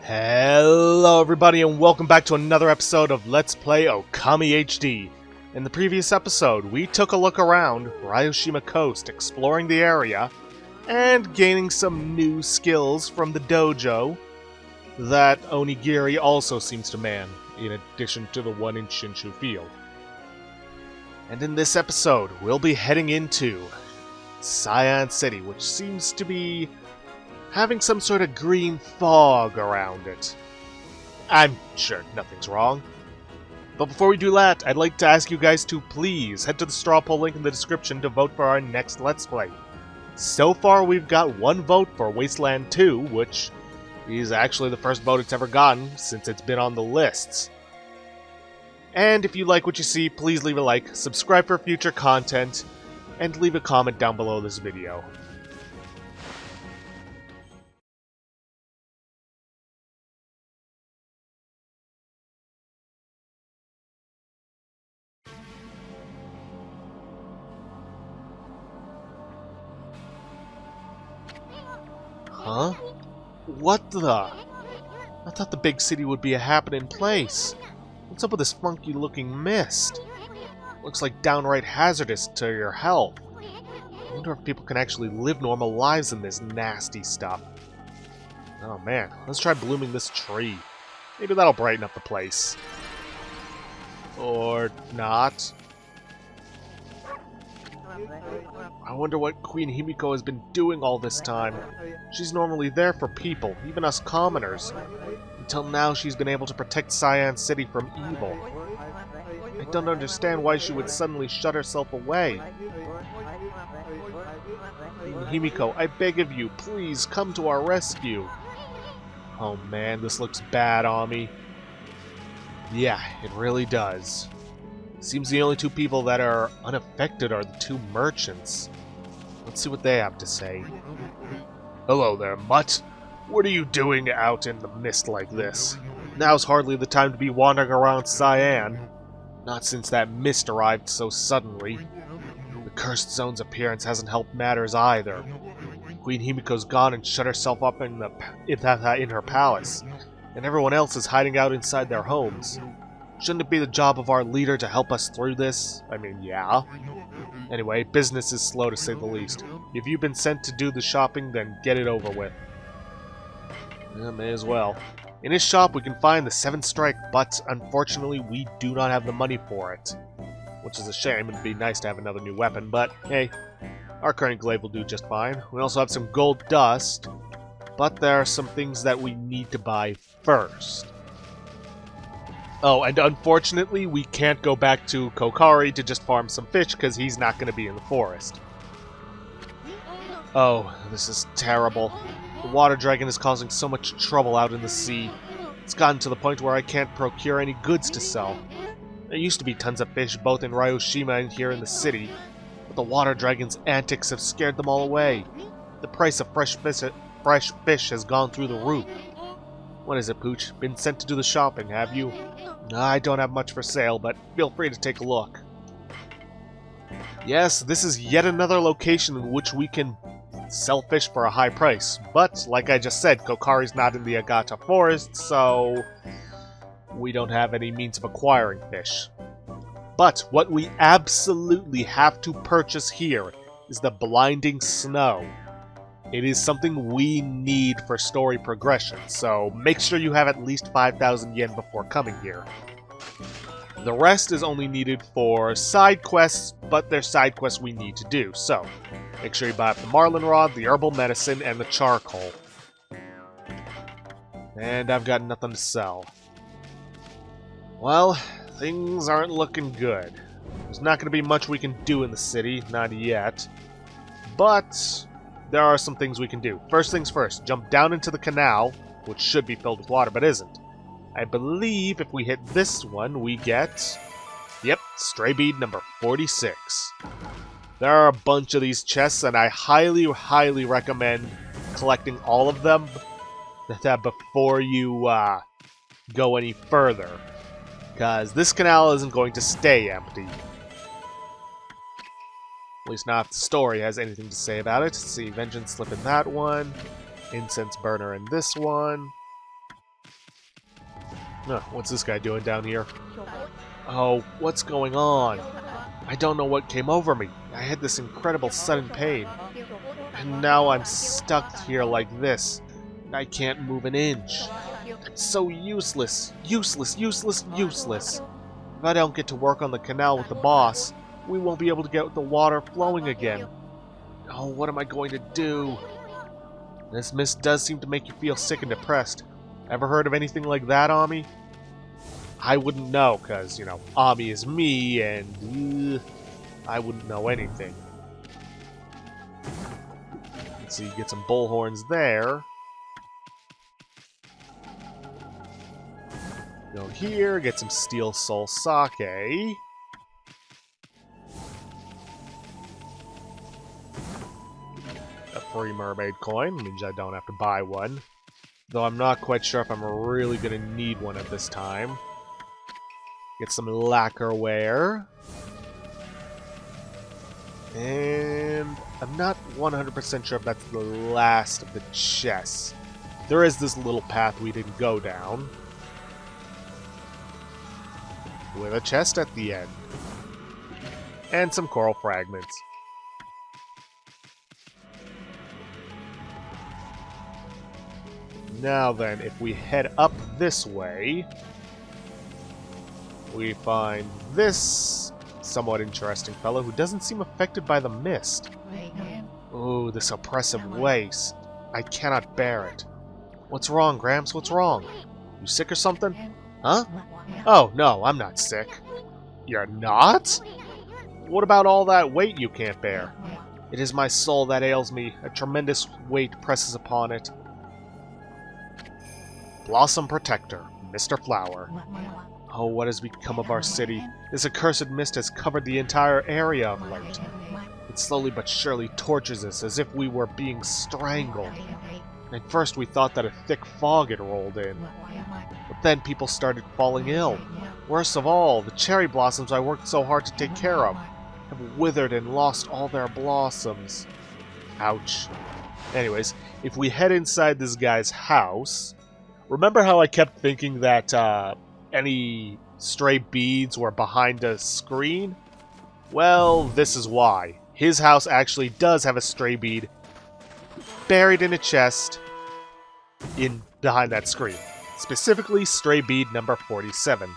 Hello everybody and welcome back to another episode of Let's Play Okami HD. In the previous episode, we took a look around Ryoshima Coast, exploring the area, and gaining some new skills from the dojo that Onigiri also seems to man, in addition to the one in Shinshu Field. And in this episode, we'll be heading into Sei-an City, which seems to be having some sort of green fog around it. I'm sure nothing's wrong. But before we do that, I'd like to ask you guys to please head to the straw poll link in the description to vote for our next Let's Play. So far, we've got one vote for Wasteland 2, which is actually the first vote it's ever gotten since it's been on the lists. And if you like what you see, please leave a like, subscribe for future content, and leave a comment down below this video. Huh? What the? I thought the big city would be a happening place. What's up with this funky looking mist? Looks like downright hazardous to your health. I wonder if people can actually live normal lives in this nasty stuff. Oh man, let's try blooming this tree. Maybe that'll brighten up the place. Or not. I wonder what Queen Himiko has been doing all this time. She's normally there for people, even us commoners. Until now, she's been able to protect Sei-an City from evil. I don't understand why she would suddenly shut herself away. Himiko, I beg of you, please come to our rescue. Oh man, this looks bad, Ami. Yeah, it really does. Seems the only two people that are unaffected are the two merchants. Let's see what they have to say. Hello there, mutt. What are you doing out in the mist like this? Now's hardly the time to be wandering around Sei-an. Not since that mist arrived so suddenly. The cursed zone's appearance hasn't helped matters either. Queen Himiko's gone and shut herself up in her palace, and everyone else is hiding out inside their homes. Shouldn't it be the job of our leader to help us through this? I mean, yeah. Anyway, business is slow to say the least. If you've been sent to do the shopping, then get it over with. Yeah, may as well. In his shop, we can find the 7th Strike, but unfortunately, we do not have the money for it. Which is a shame. It'd be nice to have another new weapon, but hey, our current glaive will do just fine. We also have some gold dust, but there are some things that we need to buy first. Oh, and unfortunately, we can't go back to Kokari to just farm some fish because he's not going to be in the forest. Oh, this is terrible. The water dragon is causing so much trouble out in the sea. It's gotten to the point where I can't procure any goods to sell. There used to be tons of fish both in Ryoshima and here in the city, but the water dragon's antics have scared them all away. The price of fresh fish has gone through the roof. What is it, Pooch? Been sent to do the shopping, have you? I don't have much for sale, but feel free to take a look. Yes, this is yet another location in which we can sell fish for a high price. But, like I just said, Kokari's not in the Agata Forest, so we don't have any means of acquiring fish. But what we absolutely have to purchase here is the blinding snow. It is something we need for story progression, so make sure you have at least 5,000 yen before coming here. The rest is only needed for side quests, but they're side quests we need to do, so make sure you buy up the marlin rod, the herbal medicine, and the charcoal. And I've got nothing to sell. Well, things aren't looking good. There's not going to be much we can do in the city, not yet. But there are some things we can do. First things first, jump down into the canal, which should be filled with water, but isn't. I believe if we hit this one, we get, yep, stray bead number 46. There are a bunch of these chests, and I highly, highly recommend collecting all of them before you go any further, because this canal isn't going to stay empty. At least not if the story has anything to say about it. Let's see, Vengeance Slip in that one. Incense Burner in this one. What's this guy doing down here? Oh, what's going on? I don't know what came over me. I had this incredible sudden pain. And now I'm stuck here like this. I can't move an inch. It's so useless. Useless, useless, useless. If I don't get to work on the canal with the boss, we won't be able to get the water flowing again. Oh, what am I going to do? This mist does seem to make you feel sick and depressed. Ever heard of anything like that, Ami? I wouldn't know, because, you know, Ami is me, and I wouldn't know anything. Let's see, get some bullhorns there. Go here, get some steel soul sake. A free mermaid coin, means I don't have to buy one. Though I'm not quite sure if I'm really going to need one at this time. Get some lacquerware. And I'm not 100% sure if that's the last of the chests. There is this little path we didn't go down. With a chest at the end. And some coral fragments. Now then, if we head up this way, we find this somewhat interesting fellow who doesn't seem affected by the mist. Ooh, this oppressive waste. I cannot bear it. What's wrong, Gramps? What's wrong? You sick or something? Huh? Oh, no, I'm not sick. You're not? What about all that weight you can't bear? It is my soul that ails me. A tremendous weight presses upon it. Blossom Protector, Mr. Flower. Oh, what has become of our city? This accursed mist has covered the entire area of late. It slowly but surely tortures us as if we were being strangled. At first we thought that a thick fog had rolled in. But then people started falling ill. Worst of all, the cherry blossoms I worked so hard to take care of have withered and lost all their blossoms. Ouch. Anyways, if we head inside this guy's house... Remember how I kept thinking that any stray beads were behind a screen? Well, this is why. His house actually does have a stray bead buried in a chest behind that screen. Specifically, stray bead number 47.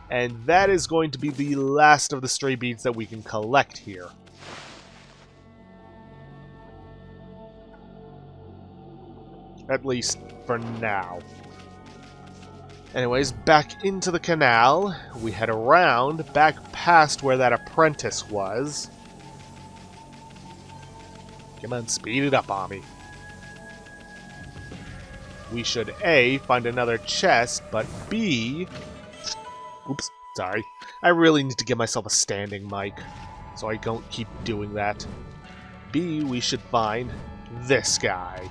And that is going to be the last of the stray beads that we can collect here. At least for now. Anyways, back into the canal. We head around, back past where that apprentice was. Come on, speed it up, Ami. We should A, find another chest, but B... Oops, sorry. I really need to give myself a standing mic, so I don't keep doing that. B, we should find this guy.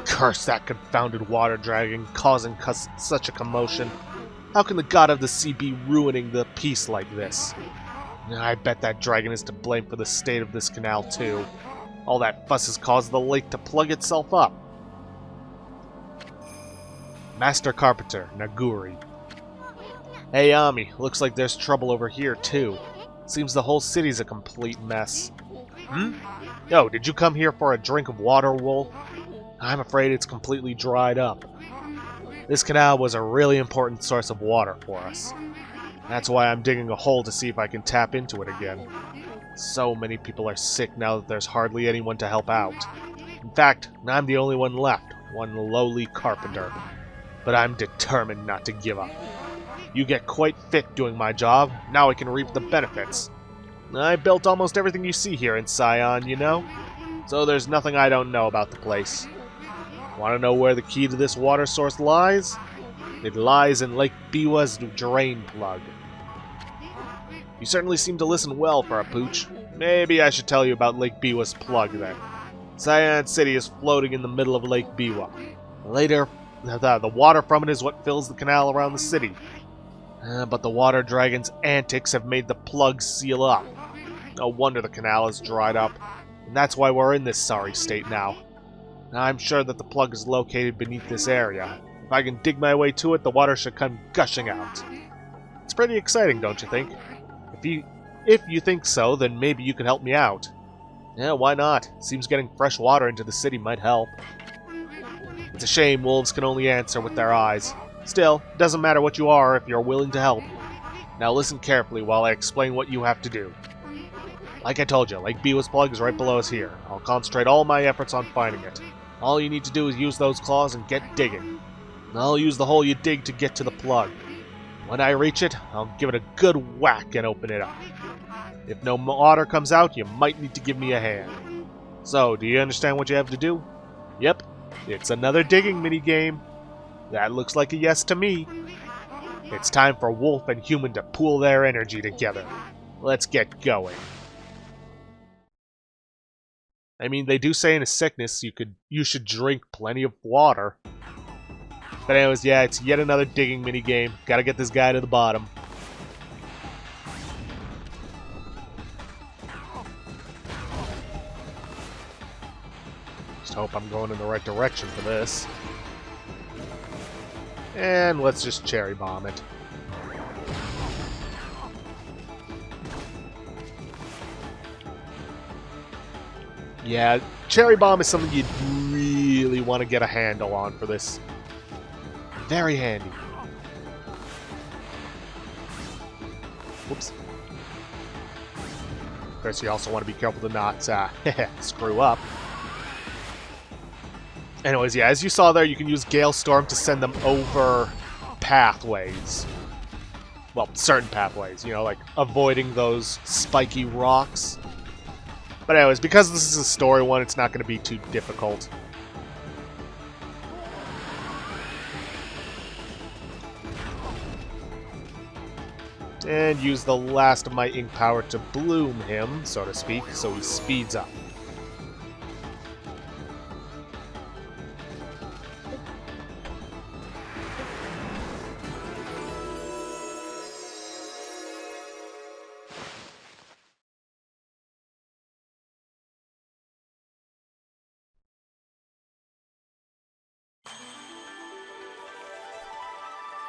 Curse that confounded water dragon, causing such a commotion. How can the god of the sea be ruining the peace like this? I bet that dragon is to blame for the state of this canal too. All that fuss has caused the lake to plug itself up. Master Carpenter, Naguri. Hey Ami, looks like there's trouble over here too. Seems the whole city's a complete mess. Yo, did you come here for a drink of water, Wool? I'm afraid it's completely dried up. This canal was a really important source of water for us. That's why I'm digging a hole to see if I can tap into it again. So many people are sick now that there's hardly anyone to help out. In fact, I'm the only one left, one lowly carpenter. But I'm determined not to give up. You get quite fit doing my job, now I can reap the benefits. I built almost everything you see here in Sei-an, you know? So there's nothing I don't know about the place. Want to know where the key to this water source lies? It lies in Lake Biwa's drain plug. You certainly seem to listen well for a pooch. Maybe I should tell you about Lake Biwa's plug then. Sei-an City is floating in the middle of Lake Biwa. Later, the water from it is what fills the canal around the city. But the water dragon's antics have made the plug seal up. No wonder the canal has dried up. And that's why we're in this sorry state now. I'm sure that the plug is located beneath this area. If I can dig my way to it, the water should come gushing out. It's pretty exciting, don't you think? If you think so, then maybe you can help me out. Yeah, why not? Seems getting fresh water into the city might help. It's a shame wolves can only answer with their eyes. Still, it doesn't matter what you are if you're willing to help. Now listen carefully while I explain what you have to do. Like I told you, Lake Biwa's plug is right below us here. I'll concentrate all my efforts on finding it. All you need to do is use those claws and get digging. I'll use the hole you dig to get to the plug. When I reach it, I'll give it a good whack and open it up. If no water comes out, you might need to give me a hand. So, do you understand what you have to do? Yep, it's another digging minigame. That looks like a yes to me. It's time for Wolf and Human to pool their energy together. Let's get going. I mean, they do say in a sickness you should drink plenty of water. But anyways, yeah, it's yet another digging minigame. Gotta get this guy to the bottom. Just hope I'm going in the right direction for this. And let's just cherry bomb it. Yeah, cherry bomb is something you'd really want to get a handle on for this. Very handy. Whoops. Of course, you also want to be careful to not screw up. Anyways, yeah, as you saw there, you can use Gale Storm to send them over pathways. Well, certain pathways, you know, like avoiding those spiky rocks. But anyways, because this is a story one, it's not going to be too difficult. And use the last of my ink power to bloom him, so to speak, so he speeds up.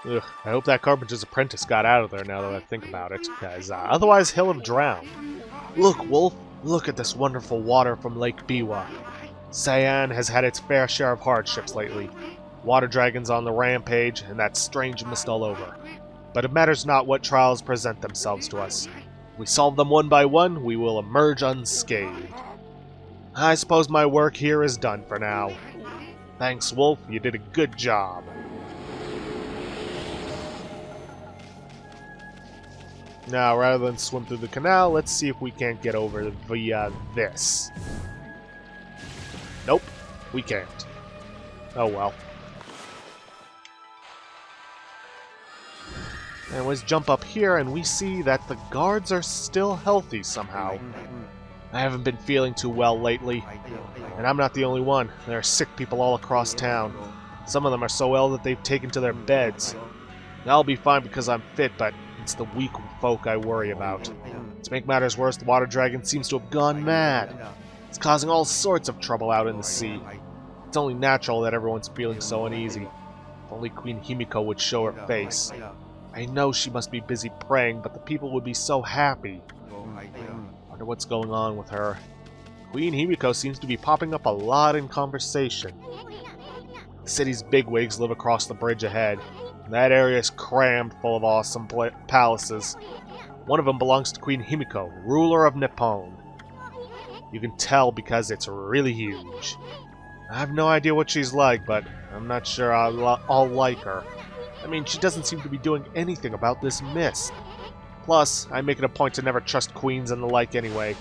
Ugh, I hope that carpenter's apprentice got out of there now that I think about it, because otherwise he'll have drowned. Look, Wolf, look at this wonderful water from Lake Biwa. Sei-an has had its fair share of hardships lately. Water dragons on the rampage, and that strange mist all over. But it matters not what trials present themselves to us. If we solve them one by one, we will emerge unscathed. I suppose my work here is done for now. Thanks, Wolf, you did a good job. Now, rather than swim through the canal, let's see if we can't get over via this. Nope, we can't. Oh well. Anyways, jump up here and we see that the guards are still healthy somehow. I haven't been feeling too well lately, and I'm not the only one. There are sick people all across town. Some of them are so ill that they've taken to their beds. I'll be fine because I'm fit, but it's the weak folk I worry about. To make matters worse, the water dragon seems to have gone mad. It's causing all sorts of trouble out in the sea. It's only natural that everyone's feeling so uneasy. If only Queen Himiko would show her face. I know she must be busy praying, but the people would be so happy. Wonder what's going on with her. Queen Himiko seems to be popping up a lot in conversation. The city's bigwigs live across the bridge ahead. That area is crammed full of awesome palaces. One of them belongs to Queen Himiko, ruler of Nippon. You can tell because it's really huge. I have no idea what she's like, but I'm not sure I'll like her. I mean, she doesn't seem to be doing anything about this mist. Plus, I make it a point to never trust queens and the like anyway.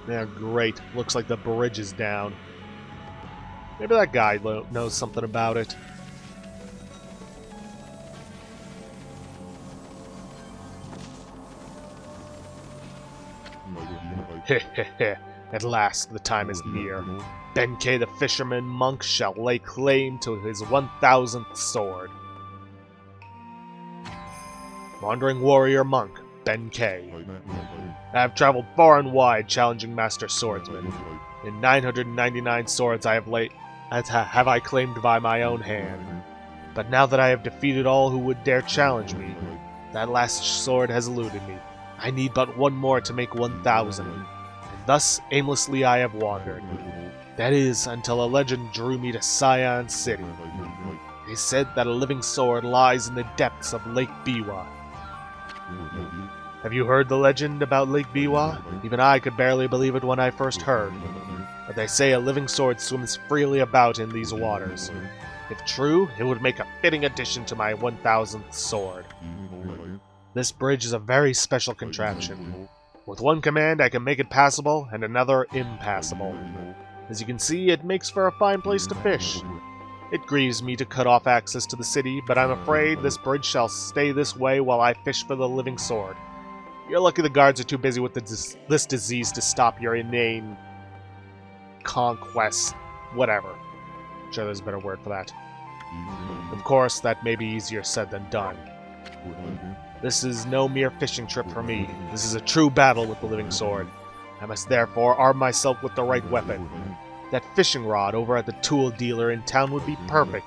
Yeah, great. Looks like the bridge is down. Maybe that guy knows something about it. Hehehe. At last, the time is near. Benkei the fisherman monk shall lay claim to his 1000th sword. Wandering warrior monk, Benkei. I have traveled far and wide challenging master swordsmen. In 999 swords have I claimed by my own hand. But now that I have defeated all who would dare challenge me, that last sword has eluded me. I need but one more to make 1,000. And thus aimlessly I have wandered. That is, until a legend drew me to Sei-an City. They said that a living sword lies in the depths of Lake Biwa. Have you heard the legend about Lake Biwa? Even I could barely believe it when I first heard. But they say a living sword swims freely about in these waters. If true, it would make a fitting addition to my 1,000th sword. This bridge is a very special contraption. With one command I can make it passable and another impassable. As you can see, it makes for a fine place to fish. It grieves me to cut off access to the city, but I'm afraid this bridge shall stay this way while I fish for the living sword. You're lucky the guards are too busy with this disease to stop your inane conquest, whatever. I'm sure there's a better word for that. Of course, that may be easier said than done. This is no mere fishing trip for me. This is a true battle with the living sword. I must therefore arm myself with the right weapon. That fishing rod over at the tool dealer in town would be perfect.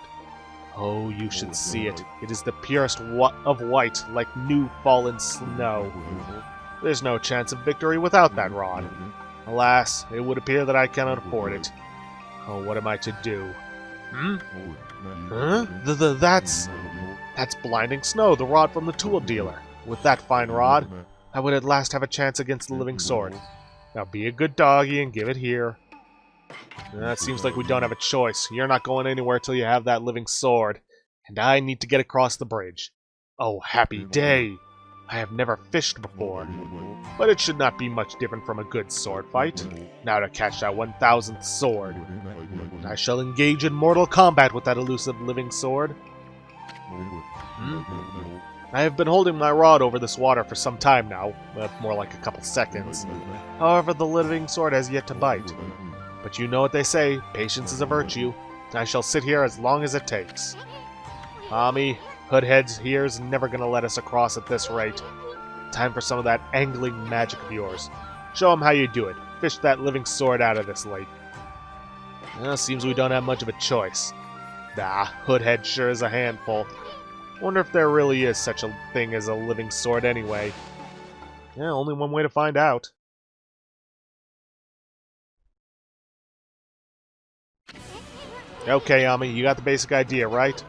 Oh, you should see it. It is the purest of white, like new fallen snow. There's no chance of victory without that rod. Alas, it would appear that I cannot afford it. Oh, what am I to do? Huh? That's blinding snow, the rod from the tool dealer. With that fine rod, I would at last have a chance against the living sword. Now be a good doggy and give it here. It seems like we don't have a choice. You're not going anywhere till you have that living sword. And I need to get across the bridge. Oh, happy day! I have never fished before. But it should not be much different from a good sword fight. Now to catch that 1,000th sword. I shall engage in mortal combat with that elusive living sword. I have been holding my rod over this water for some time now, more like a couple seconds. However, the living sword has yet to bite. But you know what they say, patience is a virtue. I shall sit here as long as it takes. Ami, Hoodhead's here's never gonna let us across at this rate. Time for some of that angling magic of yours. Show him how you do it. Fish that living sword out of this lake. Seems we don't have much of a choice. Nah, Hoodhead sure is a handful. Wonder if there really is such a thing as a living sword anyway. Yeah, only one way to find out. Okay, Ami, you got the basic idea, right?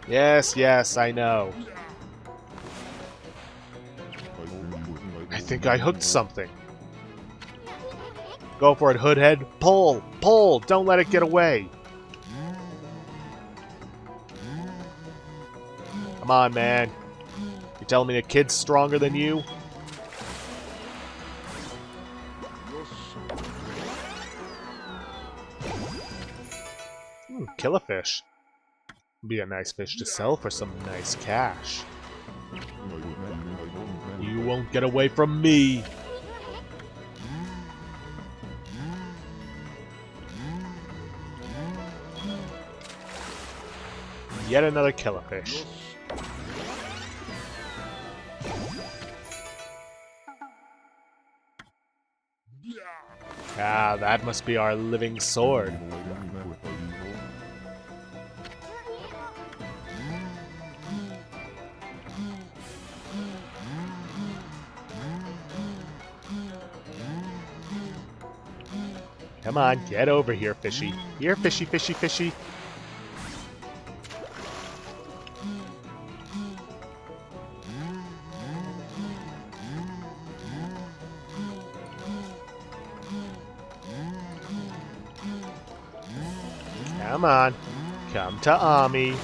Yes, I know. I think I hooked something. Go for it, Hoodhead. Pull! Pull! Don't let it get away! Come on, man. You telling me the kid's stronger than you? Kill a fish. Be a nice fish to sell for some nice cash. You won't get away from me! Yet another killifish. Ah, that must be our living sword. Come on, get over here, fishy. Here, fishy, fishy, fishy. Come on. Come to Ami.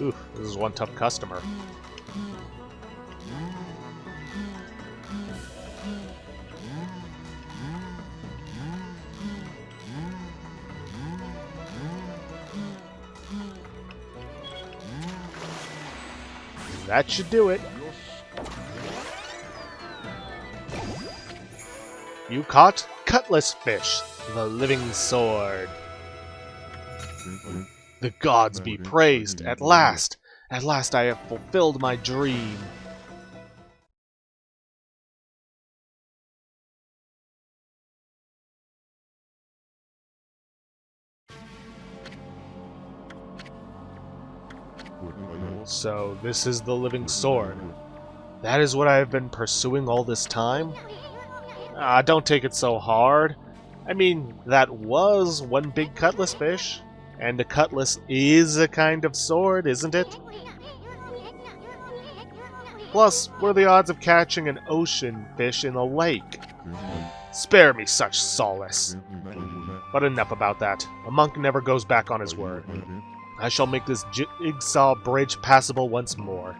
Ooh, this is one tough customer. That should do it. You caught Cutlass Fish, the living sword. The gods be praised, at last! At last I have fulfilled my dream. So, this is the living sword. That is what I have been pursuing all this time? Ah, don't take it so hard. I mean, that was one big cutlass fish. And a cutlass is a kind of sword, isn't it? Plus, what are the odds of catching an ocean fish in a lake? Spare me such solace. But enough about that. A monk never goes back on his word. I shall make this jigsaw bridge passable once more.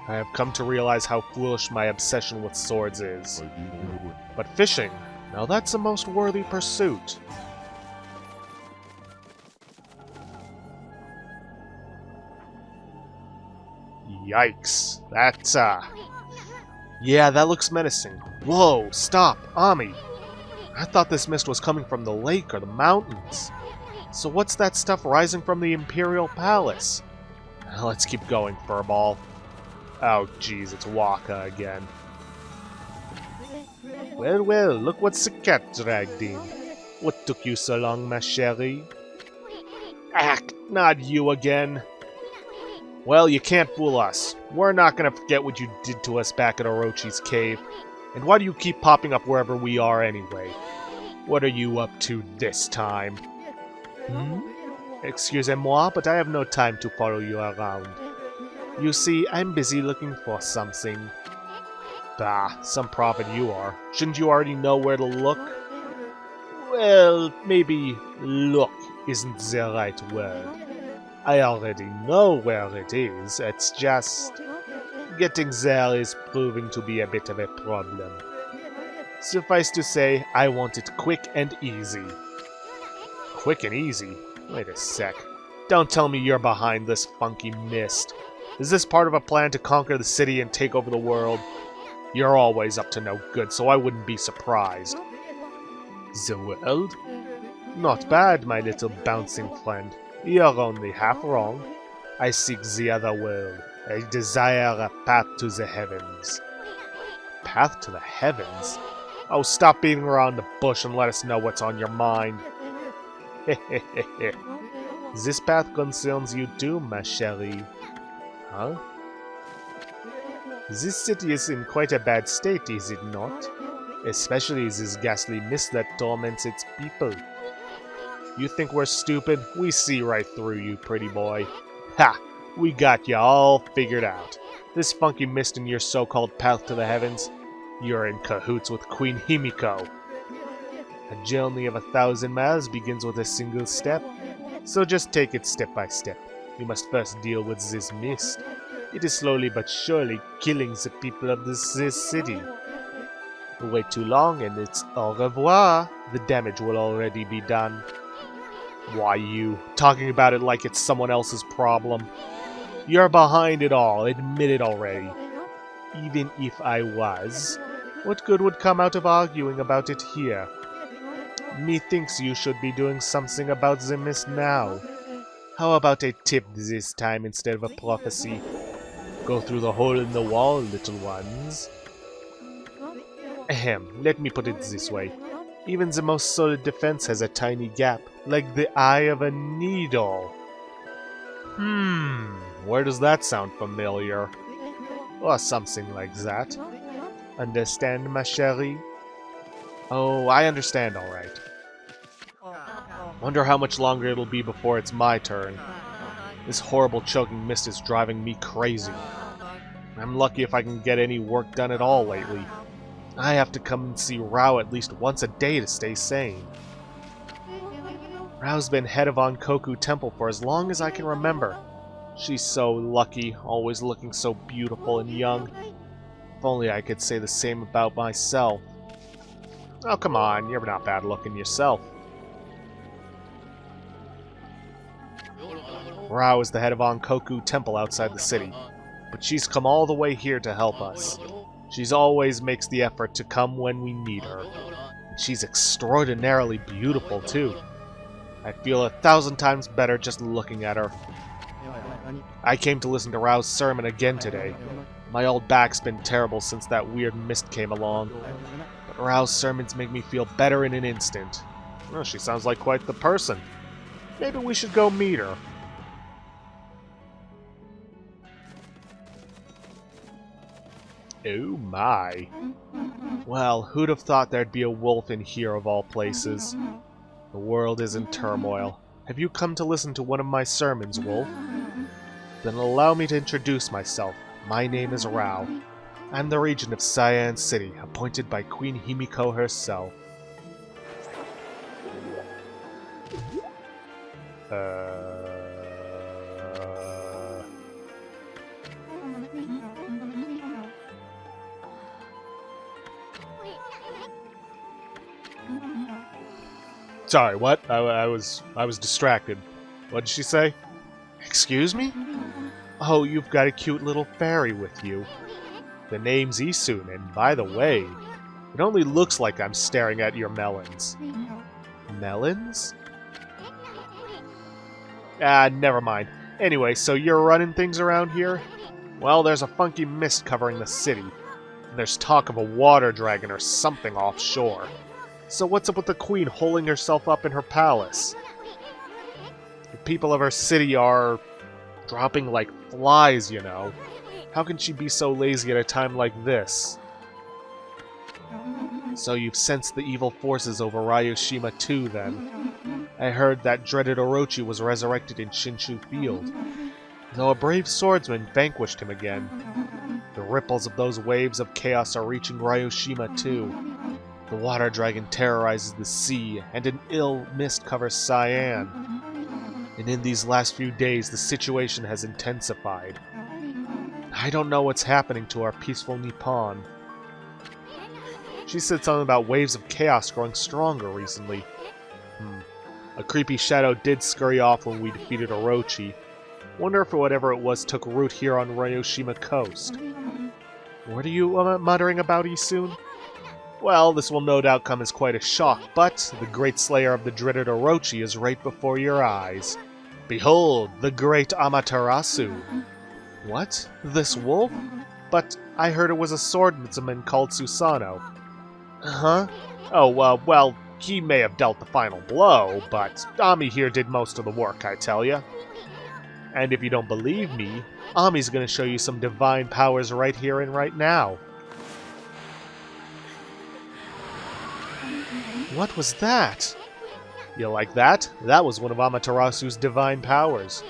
I have come to realize how foolish my obsession with swords is. But fishing, now that's a most worthy pursuit. Yikes. Yeah, that looks menacing. Whoa, stop, Ami. I thought this mist was coming from the lake or the mountains. So what's that stuff rising from the Imperial Palace? Let's keep going, Furball. Oh, jeez, it's Waka again. Well, well, look what's the cat dragged in. What took you so long, ma chérie? Ack, not you again. Well, you can't fool us. We're not gonna forget what you did to us back at Orochi's cave. And why do you keep popping up wherever we are anyway? What are you up to this time? Excusez-moi, but I have no time to follow you around. You see, I'm busy looking for something. Bah, some prophet you are. Shouldn't you already know where to look? Well, maybe look isn't the right word. I already know where it is, it's just... getting there is proving to be a bit of a problem. Suffice to say, I want it quick and easy. Quick and easy? Wait a sec. Don't tell me you're behind this funky mist. Is this part of a plan to conquer the city and take over the world? You're always up to no good, so I wouldn't be surprised. The world? Not bad, my little bouncing friend. You're only half wrong. I seek the other world. I desire a path to the heavens. Path to the heavens? Oh, stop beating around the bush and let us know what's on your mind. This path concerns you too, ma chérie. Huh? This city is in quite a bad state, is it not? Especially this ghastly mist that torments its people. You think we're stupid? We see right through you, pretty boy. Ha! We got you all figured out. This funky mist in your so-called path to the heavens? You're in cahoots with Queen Himiko. A journey of 1,000 miles begins with a single step. So just take it step by step. You must first deal with this mist. It is slowly but surely killing the people of this city. Wait too long and it's au revoir. The damage will already be done. Why you? Talking about it like it's someone else's problem. You're behind it all, admit it already. Even if I was, what good would come out of arguing about it here? Methinks you should be doing something about the mist now. How about a tip this time instead of a prophecy? Go through the hole in the wall, little ones. Ahem, let me put it this way. Even the most solid defense has a tiny gap, like the eye of a needle. Where does that sound familiar? Or something like that. Understand, ma chérie? Oh, I understand, alright. Wonder how much longer it'll be before it's my turn. This horrible choking mist is driving me crazy. I'm lucky if I can get any work done at all lately. I have to come and see Rao at least once a day to stay sane. Rao's been head of Onkoku Temple for as long as I can remember. She's so lucky, always looking so beautiful and young. If only I could say the same about myself. Oh, come on, you're not bad looking yourself. Rao is the head of Onkoku Temple outside the city, but she's come all the way here to help us. She's always makes the effort to come when we need her. She's extraordinarily beautiful, too. I feel 1,000 times better just looking at her. I came to listen to Rao's sermon again today. My old back's been terrible since that weird mist came along. But Rao's sermons make me feel better in an instant. Well, she sounds like quite the person. Maybe we should go meet her. Oh my. Well, who'd have thought there'd be a wolf in here of all places? The world is in turmoil. Have you come to listen to one of my sermons, Wolf? Then allow me to introduce myself. My name is Rao. I'm the regent of Sei-an City, appointed by Queen Himiko herself. Sorry, what? I was distracted. What did she say? Excuse me? Oh, you've got a cute little fairy with you. The name's Isun, and by the way, it only looks like I'm staring at your melons. Melons? Ah, never mind. Anyway, so you're running things around here? Well, there's a funky mist covering the city. And there's talk of a water dragon or something offshore. So what's up with the queen holding herself up in her palace? The people of her city are dropping like flies, you know. How can she be so lazy at a time like this? So you've sensed the evil forces over Ryoshima too, then. I heard that dreaded Orochi was resurrected in Shinshu Field, though a brave swordsman vanquished him again. The ripples of those waves of chaos are reaching Ryoshima too. The water dragon terrorizes the sea, and an ill mist covers Sei-an. And in these last few days, the situation has intensified. I don't know what's happening to our peaceful Nippon. She said something about waves of chaos growing stronger recently. A creepy shadow did scurry off when we defeated Orochi. Wonder if whatever it was took root here on Ryoshima Coast. What are you muttering about, Isun? Well, this will no doubt come as quite a shock, but the great slayer of the dreaded Orochi is right before your eyes. Behold, the great Amaterasu. What? This wolf? But I heard it was a swordsman called Susano. Huh? Oh, well, he may have dealt the final blow, but Ami here did most of the work, I tell ya. And if you don't believe me, Ami's gonna show you some divine powers right here and right now. What was that? You like that? That was one of Amaterasu's divine powers.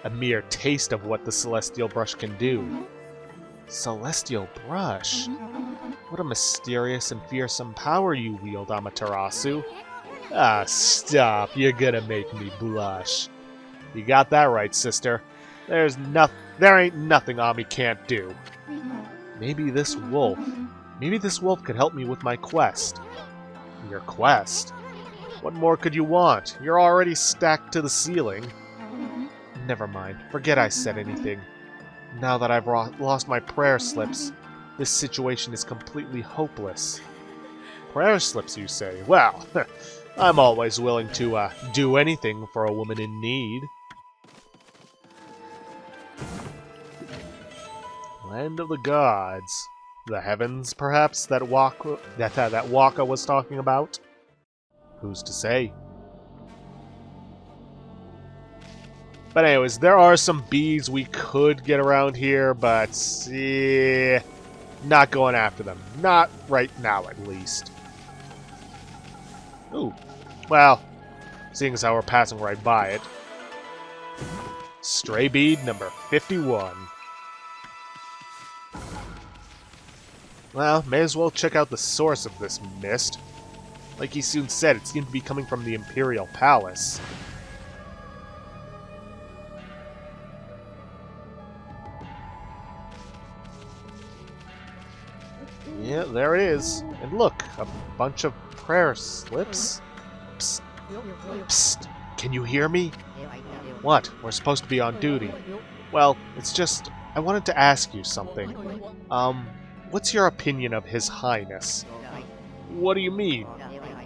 A mere taste of what the Celestial Brush can do. Celestial Brush? What a mysterious and fearsome power you wield, Amaterasu. Ah, stop. You're gonna make me blush. You got that right, sister. There ain't nothing Ami can't do. Maybe this wolf could help me with my quest. Your quest? What more could you want? You're already stacked to the ceiling. Never mind. Forget I said anything. Now that I've lost my prayer slips, this situation is completely hopeless. Prayer slips, you say? Well, I'm always willing to do anything for a woman in need. Land of the gods. The heavens, perhaps, that Waka was talking about? Who's to say? But anyways, there are some bees we could get around here, but not going after them. Not right now, at least. Ooh. Well, seeing as how we're passing right by it. Stray bead number 51. Well, may as well check out the source of this mist. Like he soon said, it seemed to be coming from the Imperial Palace. Yeah, there it is. And look, a bunch of prayer slips. Psst. Psst. Can you hear me? What? We're supposed to be on duty. Well, it's just, I wanted to ask you something. What's your opinion of His Highness? What do you mean?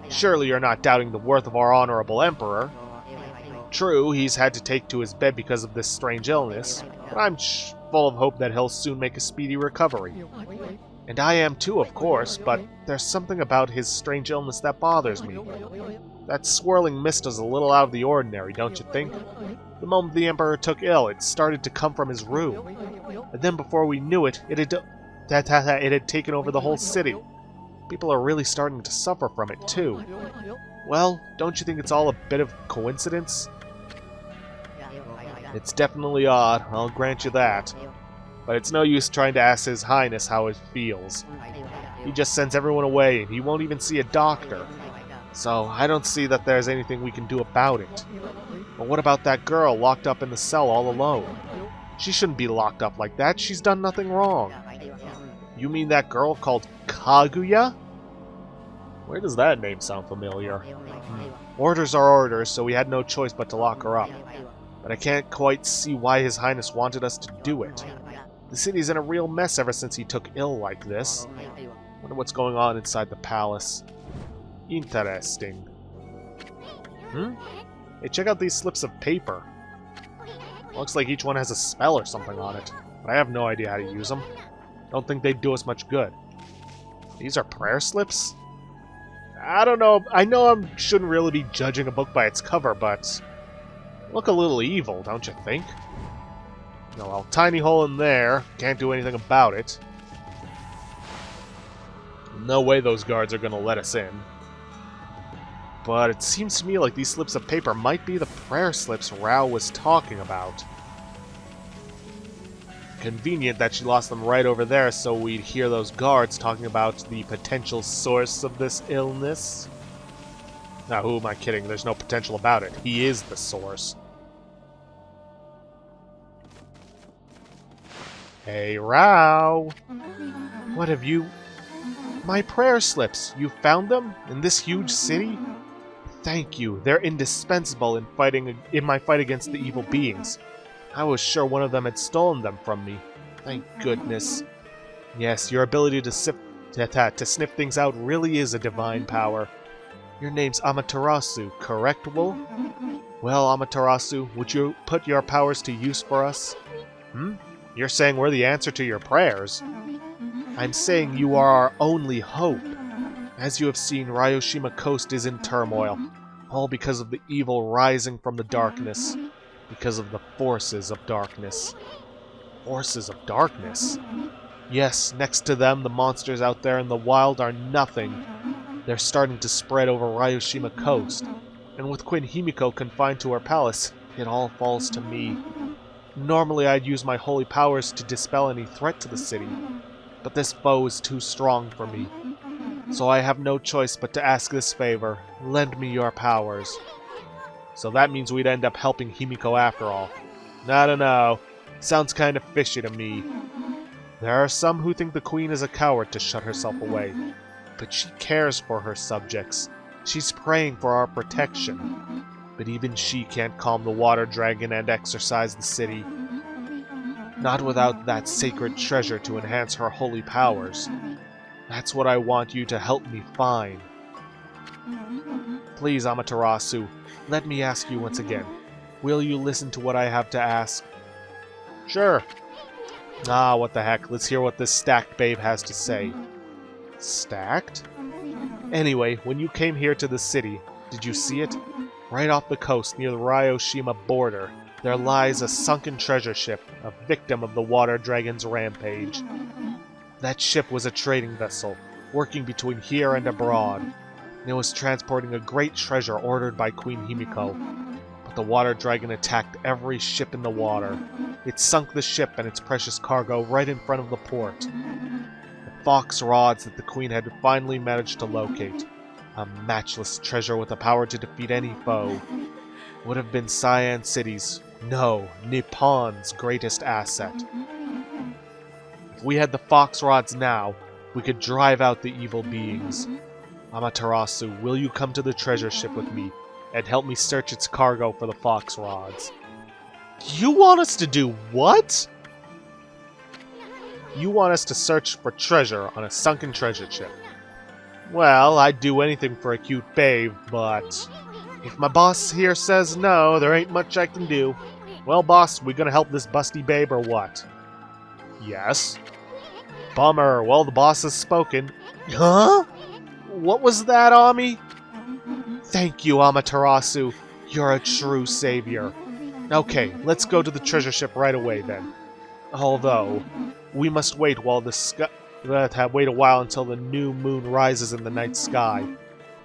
Surely you're not doubting the worth of our honorable Emperor. True, he's had to take to his bed because of this strange illness, but I'm full of hope that he'll soon make a speedy recovery. And I am too, of course, but there's something about his strange illness that bothers me. That swirling mist is a little out of the ordinary, don't you think? The moment the Emperor took ill, it started to come from his room. And then before we knew it, it had taken over the whole city. People are really starting to suffer from it, too. Well, don't you think it's all a bit of coincidence? It's definitely odd, I'll grant you that. But it's no use trying to ask His Highness how it feels. He just sends everyone away, and he won't even see a doctor. So, I don't see that there's anything we can do about it. But what about that girl locked up in the cell all alone? She shouldn't be locked up like that, she's done nothing wrong. You mean that girl called Kaguya? Where does that name sound familiar? Orders are orders, so we had no choice but to lock her up. But I can't quite see why His Highness wanted us to do it. The city's in a real mess ever since he took ill like this. Wonder what's going on inside the palace. Interesting. Hey, check out these slips of paper. Looks like each one has a spell or something on it. But I have no idea how to use them. Don't think they'd do us much good. These are prayer slips? I don't know. I know I shouldn't really be judging a book by its cover, but look a little evil, don't you think? No, well, tiny hole in there. Can't do anything about it. No way those guards are going to let us in. But it seems to me like these slips of paper might be the prayer slips Rao was talking about. Convenient that she lost them right over there so we'd hear those guards talking about the potential source of this illness. Now, who am I kidding? There's no potential about it. He is the source. Hey, Rao! What have you... My prayer slips! You found them? In this huge city? Thank you. They're indispensable in my fight against the evil beings. I was sure one of them had stolen them from me. Thank goodness. Yes, your ability to sniff things out really is a divine power. Your name's Amaterasu, correct, Wolf? Well, Amaterasu, would you put your powers to use for us? You're saying we're the answer to your prayers? I'm saying you are our only hope. As you have seen, Ryoshima Coast is in turmoil, all because of the evil rising from the darkness, because of the forces of darkness. Forces of darkness? Yes, next to them, the monsters out there in the wild are nothing. They're starting to spread over Ryoshima Coast, and with Queen Himiko confined to her palace, it all falls to me. Normally I'd use my holy powers to dispel any threat to the city, but this foe is too strong for me. So I have no choice but to ask this favor. Lend me your powers. So that means we'd end up helping Himiko after all. I don't know. Sounds kind of fishy to me. There are some who think the queen is a coward to shut herself away. But she cares for her subjects. She's praying for our protection. But even she can't calm the water dragon and exorcise the city. Not without that sacred treasure to enhance her holy powers. That's what I want you to help me find. Please, Amaterasu, let me ask you once again. Will you listen to what I have to ask? Sure. Ah, what the heck. Let's hear what this stacked babe has to say. Stacked? Anyway, when you came here to the city, did you see it? Right off the coast near the Ryoshima border, there lies a sunken treasure ship, a victim of the water dragon's rampage. That ship was a trading vessel, working between here and abroad. It was transporting a great treasure ordered by Queen Himiko. But the water dragon attacked every ship in the water. It sunk the ship and its precious cargo right in front of the port. The fox rods that the queen had finally managed to locate. A matchless treasure with the power to defeat any foe. Would have been Sei-an City's, no, Nippon's greatest asset. If we had the fox rods now, we could drive out the evil beings. Amaterasu, will you come to the treasure ship with me and help me search its cargo for the fox rods? You want us to do what? You want us to search for treasure on a sunken treasure ship. Well, I'd do anything for a cute babe, but if my boss here says no, there ain't much I can do. Well, boss, we gonna help this busty babe or what? Yes. Bummer. Well, the boss has spoken. Huh? What was that, Ami? Thank you, Amaterasu. You're a true savior. Okay, let's go to the treasure ship right away then. Although, we must wait while the sky... wait a while until the new moon rises in the night sky,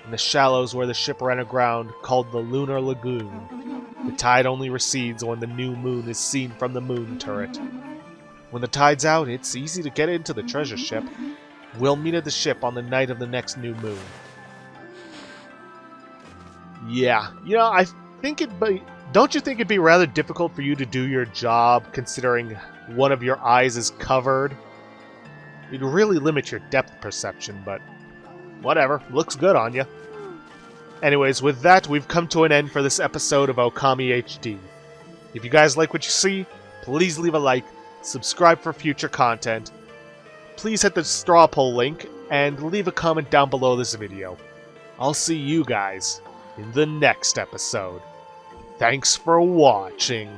in the shallows where the ship ran aground, called the Lunar Lagoon. The tide only recedes when the new moon is seen from the moon turret. When the tide's out, it's easy to get into the treasure ship. We'll meet at the ship on the night of the next new moon. Yeah, I think don't you think it'd be rather difficult for you to do your job, considering one of your eyes is covered? It'd really limit your depth perception, but whatever. Looks good on you. Anyways, with that, we've come to an end for this episode of Okami HD. If you guys like what you see, please leave a like, subscribe for future content, please hit the straw poll link, and leave a comment down below this video. I'll see you guys in the next episode. Thanks for watching.